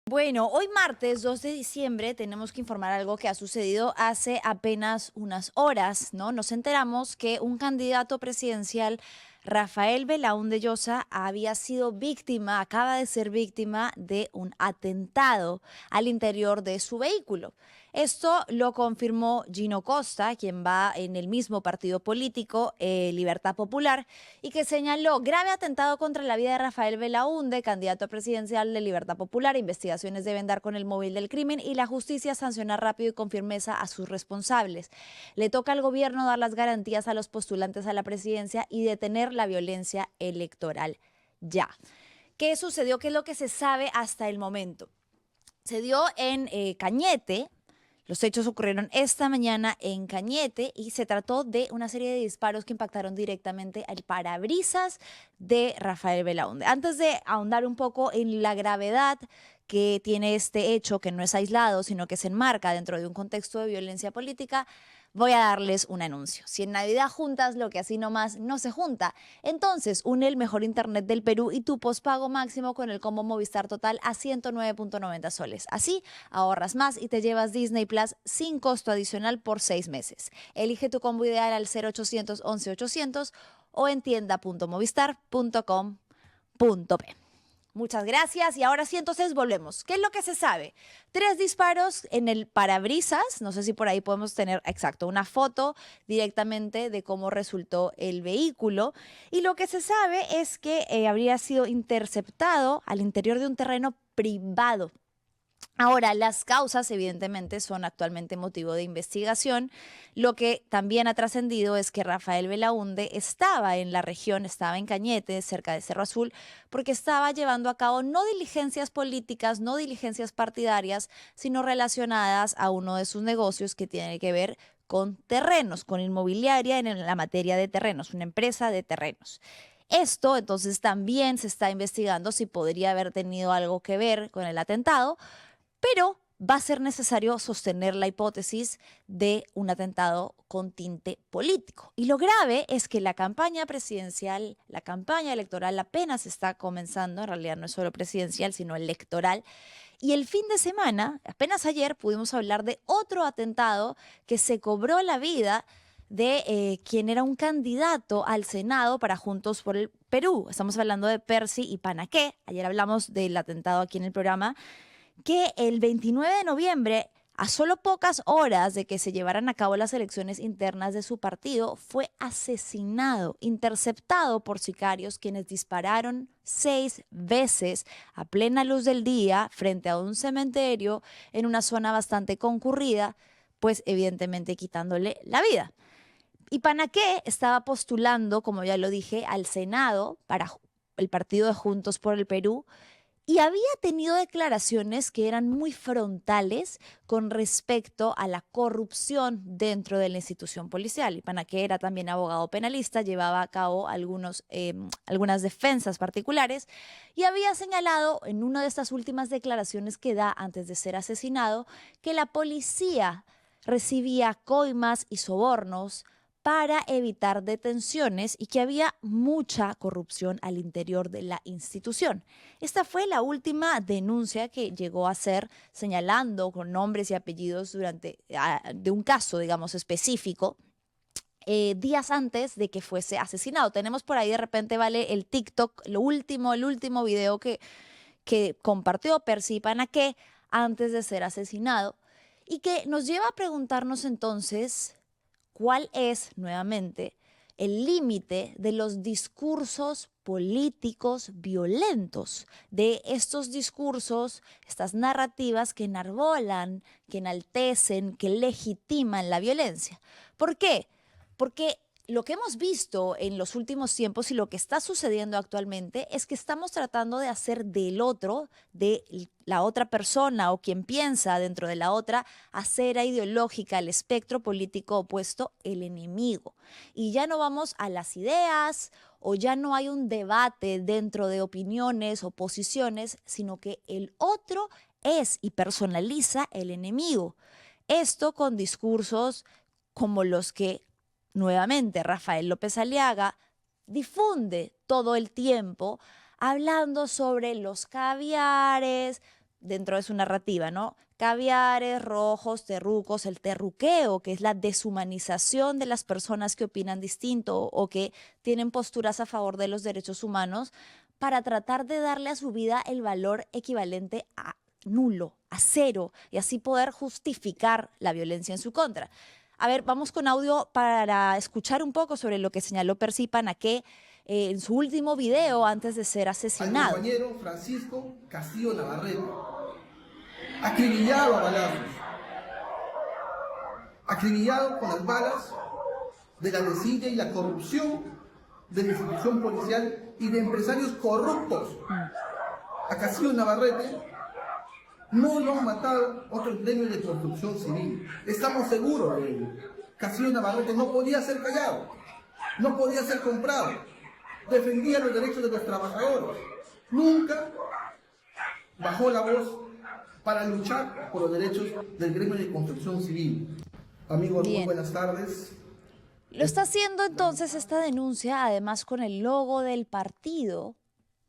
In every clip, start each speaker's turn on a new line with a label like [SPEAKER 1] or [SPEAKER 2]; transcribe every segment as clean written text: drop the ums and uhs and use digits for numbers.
[SPEAKER 1] Bueno, hoy martes 2 de diciembre tenemos que informar algo que ha sucedido hace apenas unas horas, ¿no? Nos enteramos que un candidato presidencial, Rafael Belaúnde Llosa, había sido víctima, acaba de ser víctima de un atentado al interior de su vehículo. Esto lo confirmó Gino Costa, quien va en el mismo partido político, Libertad Popular, y que señaló grave atentado contra la vida de Rafael Belaúnde, candidato presidencial de Libertad Popular. Investigaciones deben dar con el móvil del crimen y la justicia sancionar rápido y con firmeza a sus responsables. Le toca al gobierno dar las garantías a los postulantes a la presidencia y detener la violencia electoral ya. ¿Qué sucedió? ¿Qué es lo que se sabe hasta el momento? Se dio en Cañete. Los hechos ocurrieron esta mañana en Cañete y se trató de una serie de disparos que impactaron directamente al parabrisas de Rafael Belaúnde. Antes de ahondar un poco en la gravedad que tiene este hecho, que no es aislado, sino que se enmarca dentro de un contexto de violencia política, voy a darles un anuncio. Si en Navidad juntas lo que así nomás no se junta, entonces une el mejor internet del Perú y tu pospago máximo con el combo Movistar Total a 109.90 soles. Así ahorras más y te llevas Disney Plus sin costo adicional por 6 meses. Elige tu combo ideal al 0800 11 800 o en tienda.movistar.com.p. Muchas gracias y ahora sí entonces volvemos. ¿Qué es lo que se sabe? 3 disparos en el parabrisas, no sé si por ahí podemos tener exacto una foto directamente de cómo resultó el vehículo, y lo que se sabe es que habría sido interceptado al interior de un terreno privado. Ahora, las causas evidentemente son actualmente motivo de investigación. Lo que también ha trascendido es que Rafael Belaúnde estaba en la región, estaba en Cañete, cerca de Cerro Azul, porque estaba llevando a cabo no diligencias políticas, no diligencias partidarias, sino relacionadas a uno de sus negocios que tiene que ver con terrenos, con inmobiliaria en la materia de terrenos, una empresa de terrenos. Esto entonces también se está investigando si podría haber tenido algo que ver con el atentado, pero va a ser necesario sostener la hipótesis de un atentado con tinte político. Y lo grave es que la campaña presidencial, la campaña electoral apenas está comenzando, en realidad no es solo presidencial, sino electoral. Y el fin de semana, apenas ayer, pudimos hablar de otro atentado que se cobró la vida de quien era un candidato al Senado para Juntos por el Perú. Estamos hablando de Percy Ipanaqué. Ayer hablamos del atentado aquí en el programa, que el 29 de noviembre, a solo pocas horas de que se llevaran a cabo las elecciones internas de su partido, fue asesinado, interceptado por sicarios quienes dispararon 6 veces a plena luz del día frente a un cementerio en una zona bastante concurrida, pues evidentemente quitándole la vida. Y Panaqué estaba postulando, como ya lo dije, al Senado para el partido de Juntos por el Perú, y había tenido declaraciones que eran muy frontales con respecto a la corrupción dentro de la institución policial. Y Panaqué era también abogado penalista, llevaba a cabo algunas defensas particulares y había señalado en una de estas últimas declaraciones que da antes de ser asesinado que la policía recibía coimas y sobornos para evitar detenciones y que había mucha corrupción al interior de la institución. Esta fue la última denuncia que llegó a ser, señalando con nombres y apellidos de un caso, digamos, específico, días antes de que fuese asesinado. Tenemos por ahí de repente, vale, el TikTok, el último video que compartió Percy Panaqué antes de ser asesinado, y que nos lleva a preguntarnos entonces cuál es, nuevamente, el límite de los discursos políticos violentos, de estos discursos, estas narrativas que enarbolan, que enaltecen, que legitiman la violencia. ¿Por qué? Porque lo que hemos visto en los últimos tiempos y lo que está sucediendo actualmente es que estamos tratando de hacer del otro, de la otra persona o quien piensa dentro de la otra acera ideológica, el espectro político opuesto, el enemigo. Y ya no vamos a las ideas o ya no hay un debate dentro de opiniones o posiciones, sino que el otro es y personaliza el enemigo. Esto con discursos como los que nuevamente Rafael López Aliaga difunde todo el tiempo, hablando sobre los caviares, dentro de su narrativa, ¿no? Caviares, rojos, terrucos, el terruqueo, que es la deshumanización de las personas que opinan distinto o que tienen posturas a favor de los derechos humanos para tratar de darle a su vida el valor equivalente a nulo, a cero, y así poder justificar la violencia en su contra. A ver, vamos con audio para escuchar un poco sobre lo que señaló Percy Panaque en su último video antes de ser asesinado.
[SPEAKER 2] Al compañero Francisco Castillo Navarrete, acribillado a balazos, acribillado con las balas de la desidia y la corrupción de la institución policial y de empresarios corruptos. A Castillo Navarrete no lo han matado otros gremios de construcción civil. Estamos seguros de ello. Castillo Navarrete no podía ser callado, no podía ser comprado. Defendía los derechos de los trabajadores. Nunca bajó la voz para luchar por los derechos del gremio de construcción civil. Amigos,
[SPEAKER 1] Bien.
[SPEAKER 2] muy buenas tardes.
[SPEAKER 1] Lo está haciendo entonces esta denuncia, además con el logo del partido,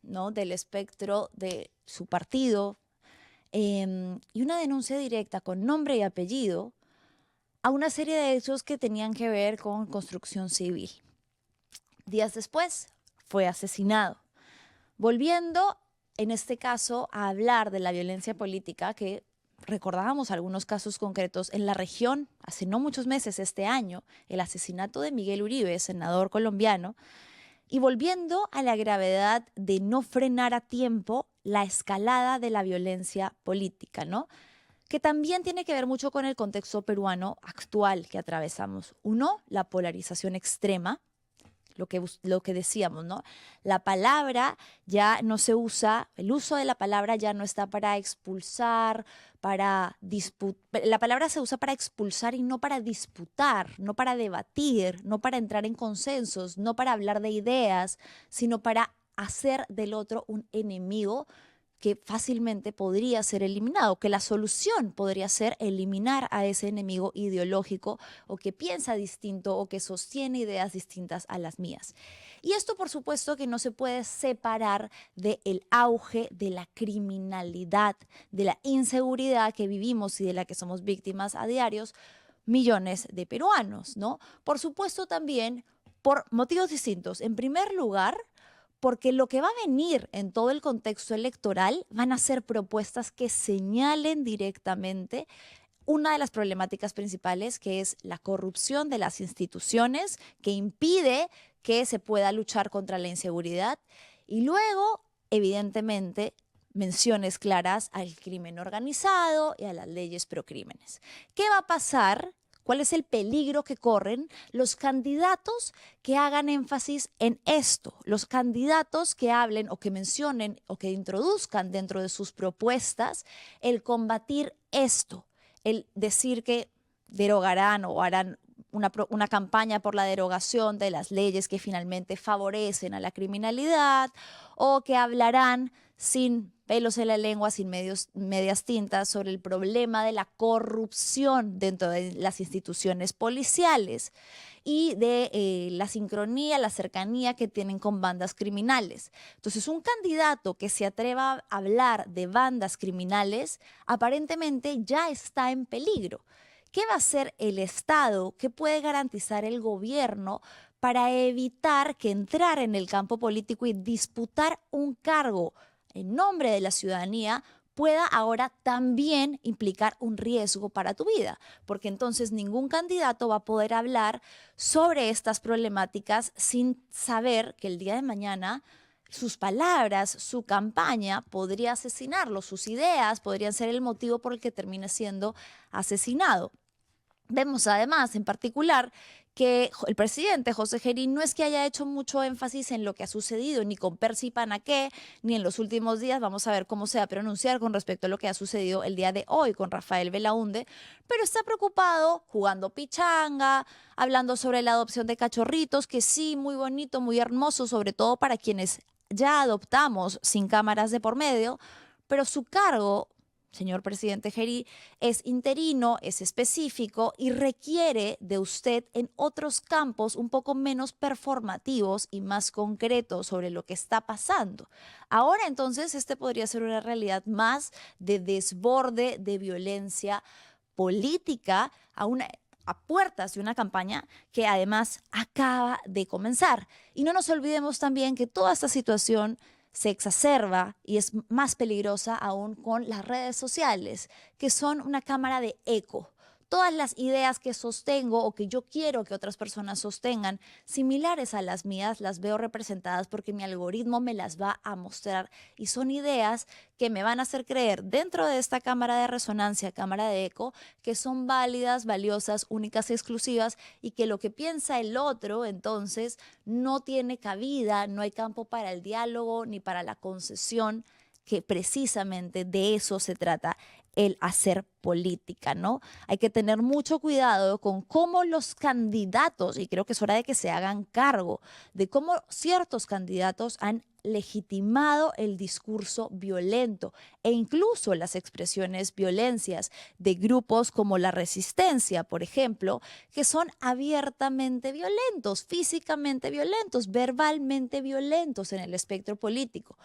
[SPEAKER 1] ¿no? Del espectro de su partido, y una denuncia directa con nombre y apellido a una serie de hechos que tenían que ver con construcción civil. Días después fue asesinado. Volviendo, en este caso, a hablar de la violencia política, que recordábamos algunos casos concretos en la región, hace no muchos meses, este año, el asesinato de Miguel Uribe, senador colombiano, y volviendo a la gravedad de no frenar a tiempo la escalada de la violencia política, ¿no? Que también tiene que ver mucho con el contexto peruano actual que atravesamos. Uno, la polarización extrema, lo que decíamos, ¿no? La palabra ya no se usa, el uso de la palabra ya no está para expulsar, para disputar. La palabra se usa para expulsar y no para disputar, no para debatir, no para entrar en consensos, no para hablar de ideas, sino para hacer del otro un enemigo que fácilmente podría ser eliminado, que la solución podría ser eliminar a ese enemigo ideológico o que piensa distinto o que sostiene ideas distintas a las mías. Y esto, por supuesto, que no se puede separar del auge de la criminalidad, de la inseguridad que vivimos y de la que somos víctimas a diarios millones de peruanos, ¿no? Por supuesto, también por motivos distintos. En primer lugar, porque lo que va a venir en todo el contexto electoral van a ser propuestas que señalen directamente una de las problemáticas principales, que es la corrupción de las instituciones, que impide que se pueda luchar contra la inseguridad. Y luego, evidentemente, menciones claras al crimen organizado y a las leyes procrímenes. ¿Qué va a pasar? ¿Cuál es el peligro que corren los candidatos que hagan énfasis en esto? Los candidatos que hablen o que mencionen o que introduzcan dentro de sus propuestas el combatir esto, el decir que derogarán o harán una campaña por la derogación de las leyes que finalmente favorecen a la criminalidad, o que hablarán sin pelos en la lengua, sin medias tintas, sobre el problema de la corrupción dentro de las instituciones policiales y de la sincronía, la cercanía que tienen con bandas criminales. Entonces, un candidato que se atreva a hablar de bandas criminales aparentemente ya está en peligro. ¿Qué va a hacer el Estado? ¿Qué puede garantizar el gobierno para evitar que entrar en el campo político y disputar un cargo en nombre de la ciudadanía pueda ahora también implicar un riesgo para tu vida? Porque entonces ningún candidato va a poder hablar sobre estas problemáticas sin saber que el día de mañana sus palabras, su campaña podría asesinarlo, sus ideas podrían ser el motivo por el que termine siendo asesinado. Vemos además, en particular, que el presidente José Gerín no es que haya hecho mucho énfasis en lo que ha sucedido, ni con Percy Panaque, ni en los últimos días. Vamos a ver cómo se va a pronunciar con respecto a lo que ha sucedido el día de hoy con Rafael Belaúnde, pero está preocupado jugando pichanga, hablando sobre la adopción de cachorritos, que sí, muy bonito, muy hermoso, sobre todo para quienes ya adoptamos sin cámaras de por medio, pero su cargo señor presidente Gerí, es interino, es específico y requiere de usted en otros campos un poco menos performativos y más concretos sobre lo que está pasando. Ahora entonces este podría ser una realidad más de desborde de violencia política a puertas de una campaña que además acaba de comenzar. Y no nos olvidemos también que toda esta situación se exacerba y es más peligrosa aún con las redes sociales, que son una cámara de eco. Todas las ideas que sostengo o que yo quiero que otras personas sostengan, similares a las mías, las veo representadas porque mi algoritmo me las va a mostrar y son ideas que me van a hacer creer dentro de esta cámara de resonancia, cámara de eco, que son válidas, valiosas, únicas y exclusivas y que lo que piensa el otro entonces no tiene cabida, no hay campo para el diálogo ni para la concesión, que precisamente de eso se trata el hacer política, ¿no? Hay que tener mucho cuidado con cómo los candidatos, y creo que es hora de que se hagan cargo, de cómo ciertos candidatos han legitimado el discurso violento e incluso las expresiones violencias de grupos como la Resistencia, por ejemplo, que son abiertamente violentos, físicamente violentos, verbalmente violentos en el espectro político.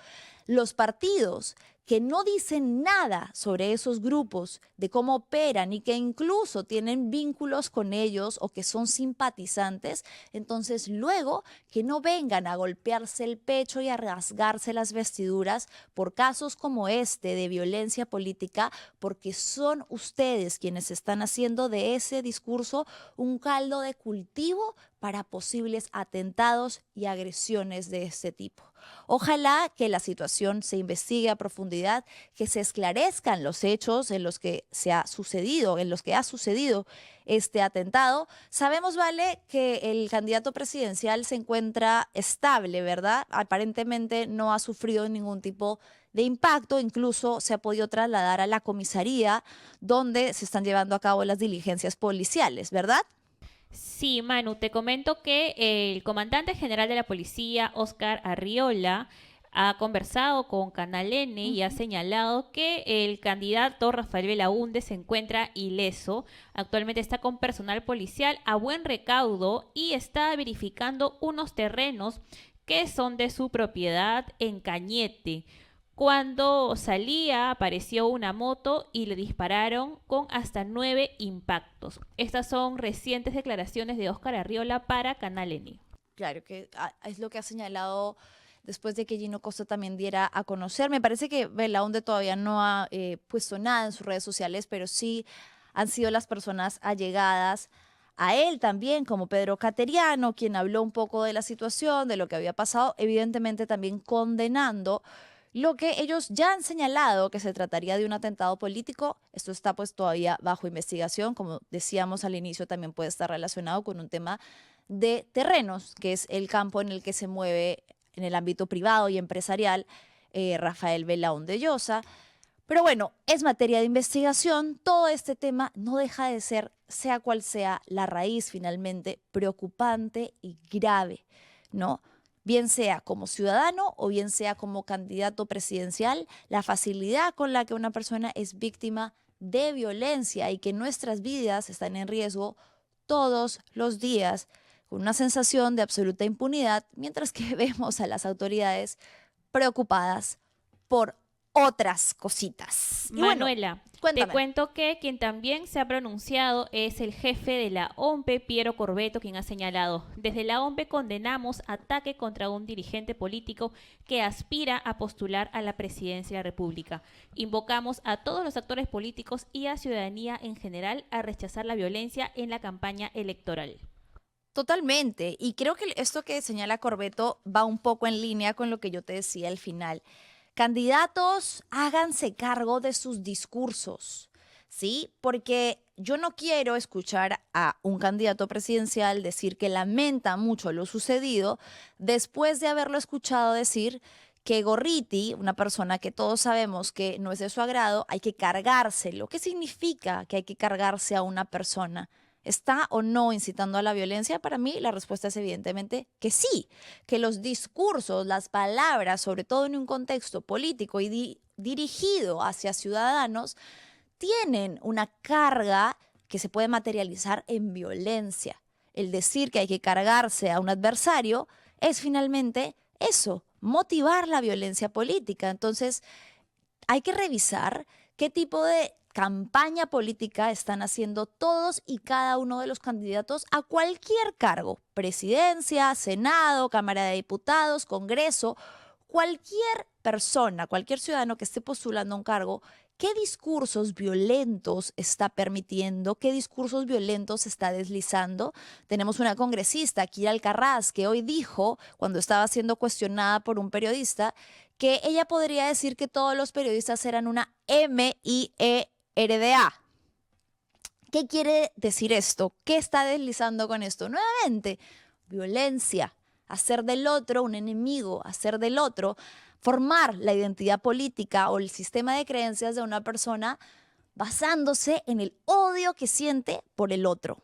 [SPEAKER 1] Los partidos que no dicen nada sobre esos grupos, de cómo operan y que incluso tienen vínculos con ellos o que son simpatizantes, entonces luego que no vengan a golpearse el pecho y a rasgarse las vestiduras por casos como este de violencia política, porque son ustedes quienes están haciendo de ese discurso un caldo de cultivo para posibles atentados y agresiones de este tipo. Ojalá que la situación se investigue a profundidad, que se esclarezcan los hechos en los que ha sucedido este atentado. Sabemos, Vale, que el candidato presidencial se encuentra estable, ¿verdad? Aparentemente no ha sufrido ningún tipo de impacto, incluso se ha podido trasladar a la comisaría donde se están llevando a cabo las diligencias policiales, ¿verdad?
[SPEAKER 3] Sí, Manu, te comento que el comandante general de la policía, Óscar Arriola, ha conversado con Canal N y ha señalado que el candidato Rafael Belaúnde se encuentra ileso. Actualmente está con personal policial a buen recaudo y está verificando unos terrenos que son de su propiedad en Cañete. Cuando salía, apareció una moto y le dispararon con hasta 9 impactos. Estas son recientes declaraciones de Óscar Arriola para Canal N.
[SPEAKER 1] Claro que es lo que ha señalado después de que Gino Costa también diera a conocer. Me parece que Belaúnde todavía no ha puesto nada en sus redes sociales, pero sí han sido las personas allegadas a él también, como Pedro Cateriano, quien habló un poco de la situación, de lo que había pasado, evidentemente también condenando lo que ellos ya han señalado que se trataría de un atentado político. Esto está pues todavía bajo investigación, como decíamos al inicio, también puede estar relacionado con un tema de terrenos, que es el campo en el que se mueve en el ámbito privado y empresarial Rafael Belaúnde Llosa. Pero bueno, es materia de investigación. Todo este tema no deja de ser, sea cual sea la raíz finalmente, preocupante y grave, ¿no? Bien sea como ciudadano o bien sea como candidato presidencial, la facilidad con la que una persona es víctima de violencia y que nuestras vidas están en riesgo todos los días, con una sensación de absoluta impunidad, mientras que vemos a las autoridades preocupadas por otras cositas. Y
[SPEAKER 3] Manuela,
[SPEAKER 1] bueno,
[SPEAKER 3] te cuento que quien también se ha pronunciado es el jefe de la OMPE, Piero Corbeto, quien ha señalado: desde la OMPE condenamos ataque contra un dirigente político que aspira a postular a la presidencia de la República. Invocamos a todos los actores políticos y a ciudadanía en general a rechazar la violencia en la campaña electoral.
[SPEAKER 1] Totalmente. Y creo que esto que señala Corbeto va un poco en línea con lo que yo te decía al final. Candidatos, háganse cargo de sus discursos, ¿sí? Porque yo no quiero escuchar a un candidato presidencial decir que lamenta mucho lo sucedido después de haberlo escuchado decir que Gorriti, una persona que todos sabemos que no es de su agrado, hay que cargárselo. ¿Qué significa que hay que cargarse a una persona? ¿Está o no incitando a la violencia? Para mí la respuesta es evidentemente que sí, que los discursos, las palabras, sobre todo en un contexto político y dirigido hacia ciudadanos, tienen una carga que se puede materializar en violencia. El decir que hay que cargarse a un adversario es finalmente eso, motivar la violencia política. Entonces, hay que revisar qué tipo de campaña política están haciendo todos y cada uno de los candidatos a cualquier cargo, presidencia, Senado, Cámara de Diputados, Congreso, cualquier persona, cualquier ciudadano que esté postulando un cargo. ¿Qué discursos violentos está permitiendo? ¿Qué discursos violentos está deslizando? Tenemos una congresista, Kira Alcaraz, que hoy dijo, cuando estaba siendo cuestionada por un periodista, que ella podría decir que todos los periodistas eran una MIERDA. ¿Qué quiere decir esto? ¿Qué está deslizando con esto? Nuevamente, violencia, hacer del otro un enemigo, hacer del otro, formar la identidad política o el sistema de creencias de una persona basándose en el odio que siente por el otro.